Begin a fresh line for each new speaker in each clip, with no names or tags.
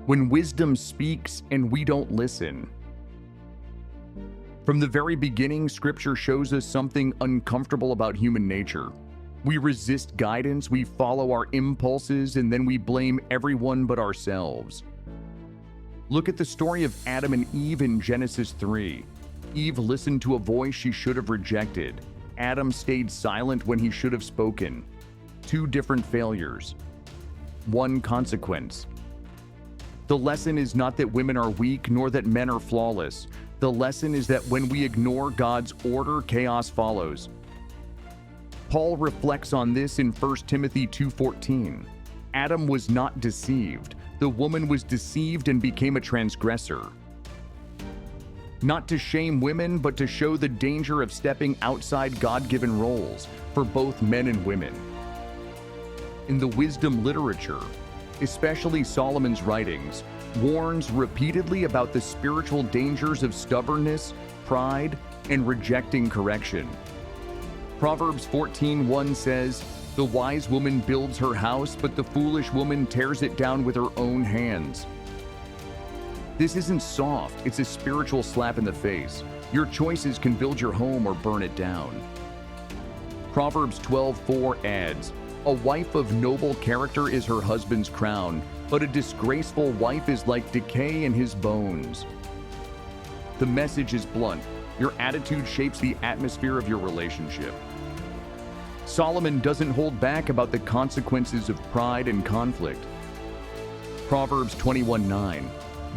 when wisdom speaks and we don't listen. From the very beginning, Scripture shows us something uncomfortable about human nature. We resist guidance, we follow our impulses, and then we blame everyone but ourselves. Look at the story of Adam and Eve in Genesis 3. Eve listened to a voice she should have rejected. Adam stayed silent when he should have spoken. Two different failures. One consequence. The lesson is not that women are weak, nor that men are flawless. The lesson is that when we ignore God's order, chaos follows. Paul reflects on this in 1 Timothy 2:14. Adam was not deceived. The woman was deceived and became a transgressor. Not to shame women, but to show the danger of stepping outside God-given roles for both men and women. In the wisdom literature, especially Solomon's writings, warns repeatedly about the spiritual dangers of stubbornness, pride, and rejecting correction. Proverbs 14:1 says, "The wise woman builds her house, but the foolish woman tears it down with her own hands." This isn't soft, it's a spiritual slap in the face. Your choices can build your home or burn it down. Proverbs 12:4 adds, "A wife of noble character is her husband's crown, but a disgraceful wife is like decay in his bones." The message is blunt. Your attitude shapes the atmosphere of your relationship. Solomon doesn't hold back about the consequences of pride and conflict. Proverbs 21:9,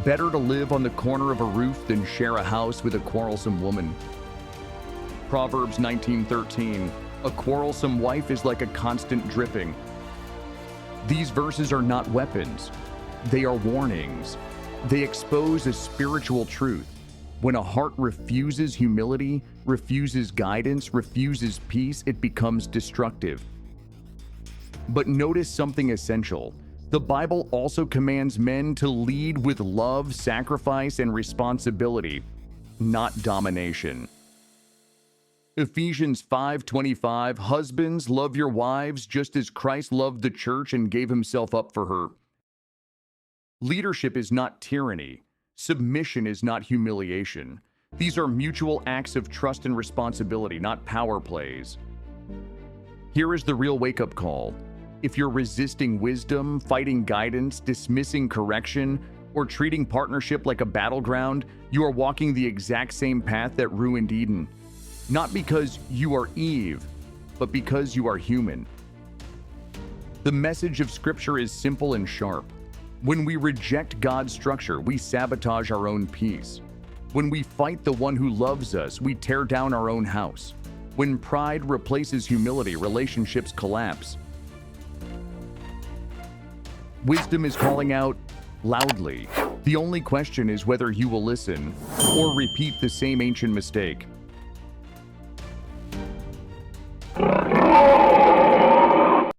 "Better to live on the corner of a roof than share a house with a quarrelsome woman." Proverbs 19:13, "A quarrelsome wife is like a constant dripping." These verses are not weapons. They are warnings. They expose a spiritual truth. When a heart refuses humility, refuses guidance, refuses peace, it becomes destructive. But notice something essential. The Bible also commands men to lead with love, sacrifice, and responsibility, not domination. Ephesians 5:25, "Husbands, love your wives just as Christ loved the church and gave himself up for her." Leadership is not tyranny. Submission is not humiliation. These are mutual acts of trust and responsibility, not power plays. Here is the real wake-up call. If you're resisting wisdom, fighting guidance, dismissing correction, or treating partnership like a battleground, you are walking the exact same path that ruined Eden. Not because you are Eve, but because you are human. The message of Scripture is simple and sharp. When we reject God's structure, we sabotage our own peace. When we fight the one who loves us, we tear down our own house. When pride replaces humility, relationships collapse. Wisdom is calling out loudly. The only question is whether you will listen or repeat the same ancient mistake.